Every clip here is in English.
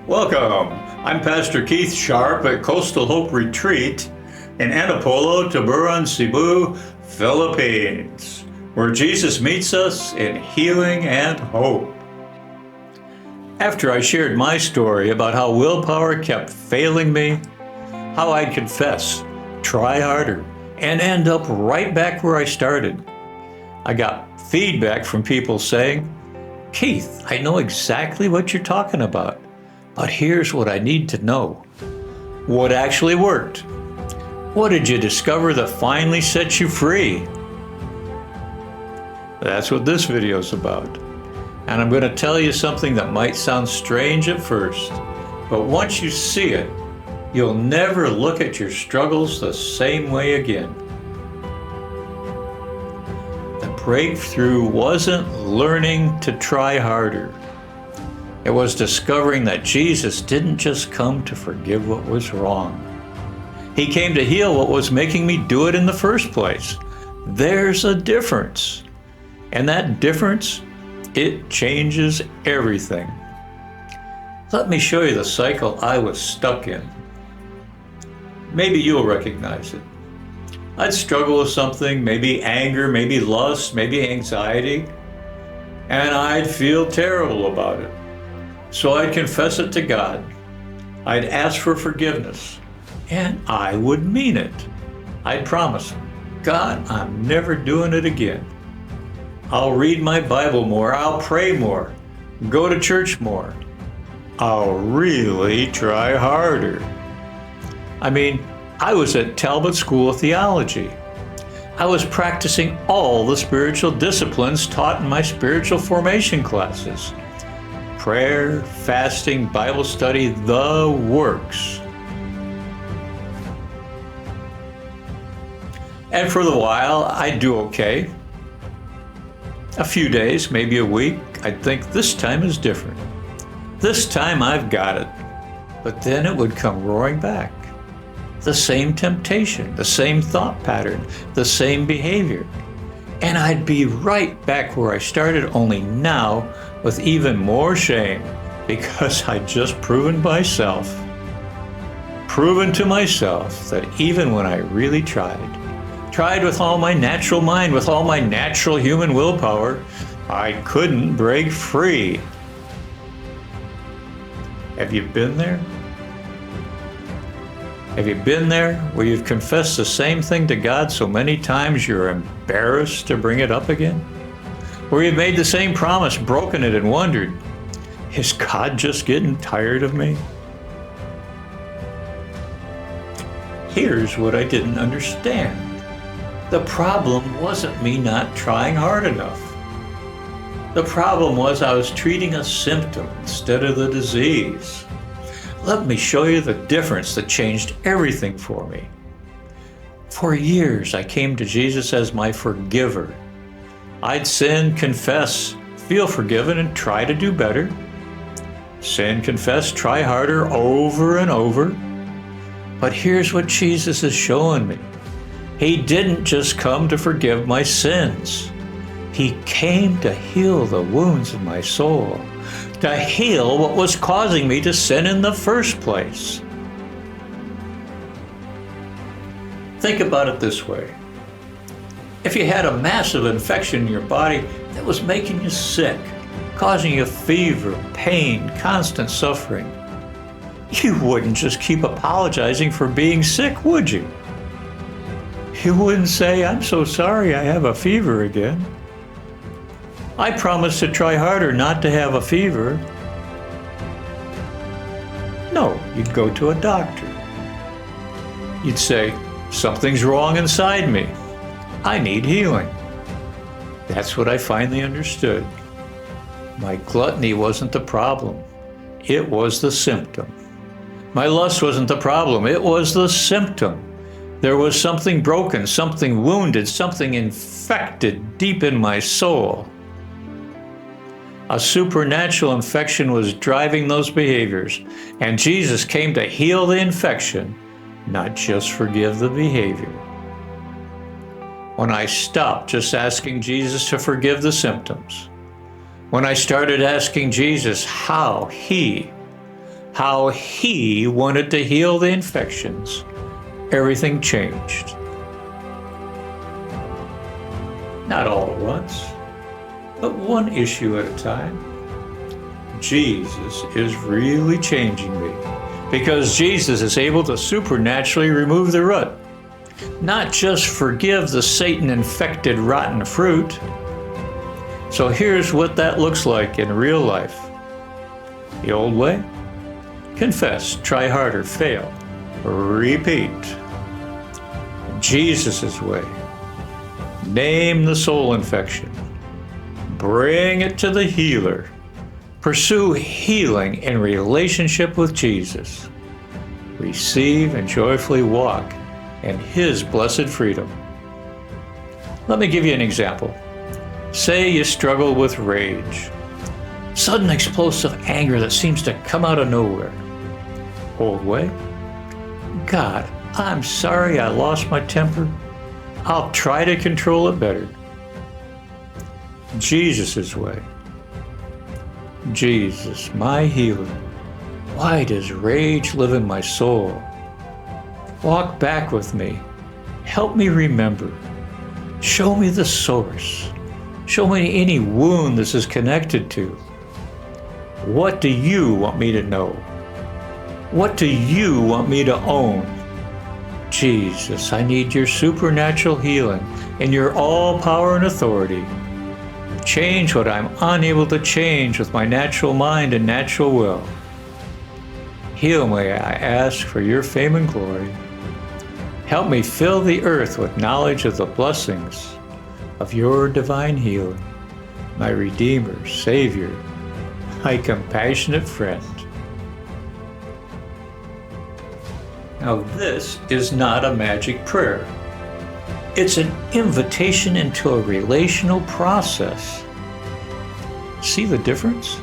Welcome. I'm Pastor Keith Sharp at Coastal Hope Retreat in Antipolo, Tuburan, Cebu, Philippines, where Jesus meets us in healing and hope. After I shared my story about how willpower kept failing me, how I'd confess, try harder, and end up right back where I started, I got feedback from people saying, "Keith, I know exactly what you're talking about, but here's what I need to know. What actually worked? What did you discover that finally set you free?" That's what this video is about. And I'm going to tell you something that might sound strange at first, but once you see it, you'll never look at your struggles the same way again. The breakthrough wasn't learning to try harder. It was discovering that Jesus didn't just come to forgive what was wrong. He came to heal what was making me do it in the first place. There's a difference. And that difference, it changes everything. Let me show you the cycle I was stuck in. Maybe you'll recognize it. I'd struggle with something, maybe anger, maybe lust, maybe anxiety, and I'd feel terrible about it. So I'd confess it to God. I'd ask for forgiveness, and I would mean it. I'd promise, "God, I'm never doing it again. I'll read my Bible more, I'll pray more, go to church more. I'll really try harder." I was at Talbot School of Theology. I was practicing all the spiritual disciplines taught in my spiritual formation classes. Prayer, fasting, Bible study, the works. And for the while, I'd do okay. A few days, maybe a week, I'd think this time is different. This time I've got it. But then it would come roaring back. The same temptation, the same thought pattern, the same behavior. And I'd be right back where I started, only now with even more shame, because I'd just proven to myself that even when I really tried with all my natural mind, with all my natural human willpower, I couldn't break free. Have you been there? Have you been there where you've confessed the same thing to God so many times you're embarrassed to bring it up again? Where you've made the same promise, broken it, and wondered, is God just getting tired of me? Here's what I didn't understand. The problem wasn't me not trying hard enough. The problem was I was treating a symptom instead of the disease. Let me show you the difference that changed everything for me. For years, I came to Jesus as my forgiver. I'd sin, confess, feel forgiven, and try to do better. Sin, confess, try harder over and over. But here's what Jesus is showing me. He didn't just come to forgive my sins. He came to heal the wounds of my soul, to heal what was causing me to sin in the first place. Think about it this way. If you had a massive infection in your body that was making you sick, causing you fever, pain, constant suffering, you wouldn't just keep apologizing for being sick, would you? You wouldn't say, "I'm so sorry I have a fever again. I promise to try harder not to have a fever." No, you'd go to a doctor. You'd say, "Something's wrong inside me. I need healing." That's what I finally understood. My gluttony wasn't the problem. It was the symptom. My lust wasn't the problem. It was the symptom. There was something broken, something wounded, something infected deep in my soul. A supernatural infection was driving those behaviors, and Jesus came to heal the infection, not just forgive the behavior. When I stopped just asking Jesus to forgive the symptoms, when I started asking Jesus how how he wanted to heal the infections, everything changed. Not all at once, but one issue at a time. Jesus is really changing me, because Jesus is able to supernaturally remove the rut, not just forgive the Satan-infected rotten fruit. So here's what that looks like in real life. The old way: confess, try harder, fail, repeat. Jesus' way: name the soul infection, bring it to the healer, pursue healing in relationship with Jesus, receive and joyfully walk in his blessed freedom. Let me give you an example. Say you struggle with rage, sudden explosive anger that seems to come out of nowhere. Old way: God, I'm sorry I lost my temper. I'll try to control it better. Jesus' way: Jesus, my healer, why does rage live in my soul? Walk back with me. Help me remember. Show me the source. Show me any wound this is connected to. What do you want me to know? What do you want me to own? Jesus, I need your supernatural healing and your all power and authority. Change what I'm unable to change with my natural mind and natural will. Heal me, I ask, for your fame and glory. Help me fill the earth with knowledge of the blessings of your divine healing, my Redeemer, Savior, my compassionate friend. Now, this is not a magic prayer. It's an invitation into a relational process. See the difference?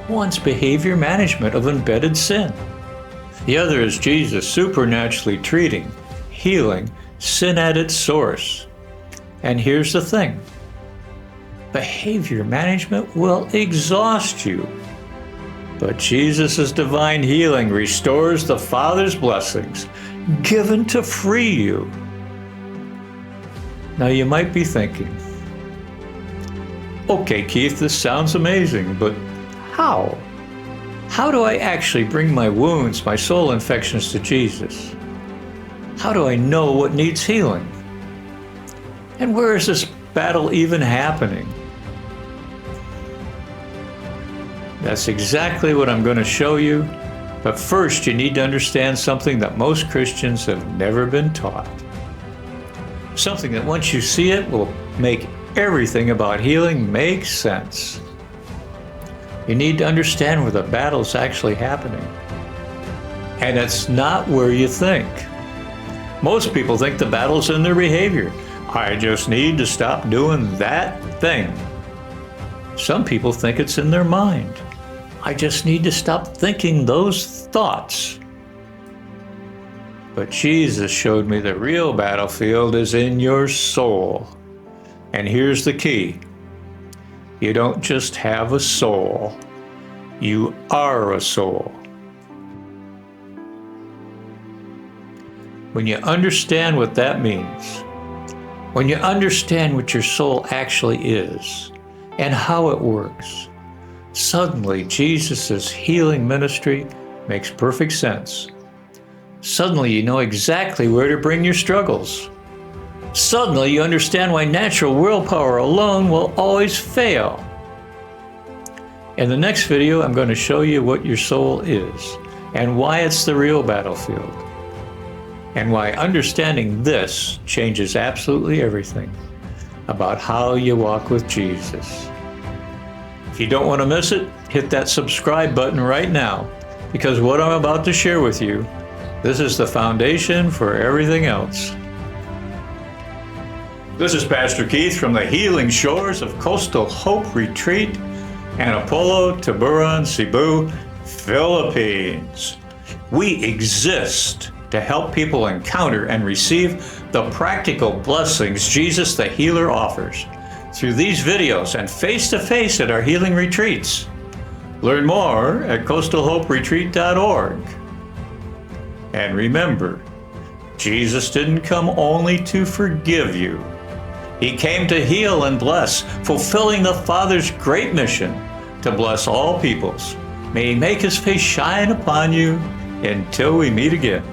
One's behavior management of embedded sin. The other is Jesus supernaturally treating, healing sin at its source. And here's the thing: behavior management will exhaust you, but Jesus' divine healing restores the Father's blessings given to free you. Now you might be thinking, okay, Keith, this sounds amazing, but how? How do I actually bring my wounds, my soul infections to Jesus? How do I know what needs healing? And where is this battle even happening? That's exactly what I'm going to show you. But first, you need to understand something that most Christians have never been taught. Something that once you see it will make everything about healing make sense. You need to understand where the battle's actually happening. And it's not where you think. Most people think the battle's in their behavior. I just need to stop doing that thing. Some people think it's in their mind. I just need to stop thinking those thoughts. But Jesus showed me the real battlefield is in your soul. And here's the key: you don't just have a soul, you are a soul. When you understand what that means, when you understand what your soul actually is and how it works, suddenly Jesus' healing ministry makes perfect sense. Suddenly you know exactly where to bring your struggles. Suddenly you understand why natural willpower alone will always fail. In the next video, I'm going to show you what your soul is and why it's the real battlefield, and why understanding this changes absolutely everything about how you walk with Jesus. If you don't want to miss it, hit that subscribe button right now, because what I'm about to share with you, this is the foundation for everything else. This is Pastor Keith from the healing shores of Coastal Hope Retreat, Antipolo, Tiburon, Cebu, Philippines. We exist to help people encounter and receive the practical blessings Jesus the Healer offers through these videos and face-to-face at our healing retreats. Learn more at coastalhoperetreat.org. And remember, Jesus didn't come only to forgive you. He came to heal and bless, fulfilling the Father's great mission to bless all peoples. May He make His face shine upon you until we meet again.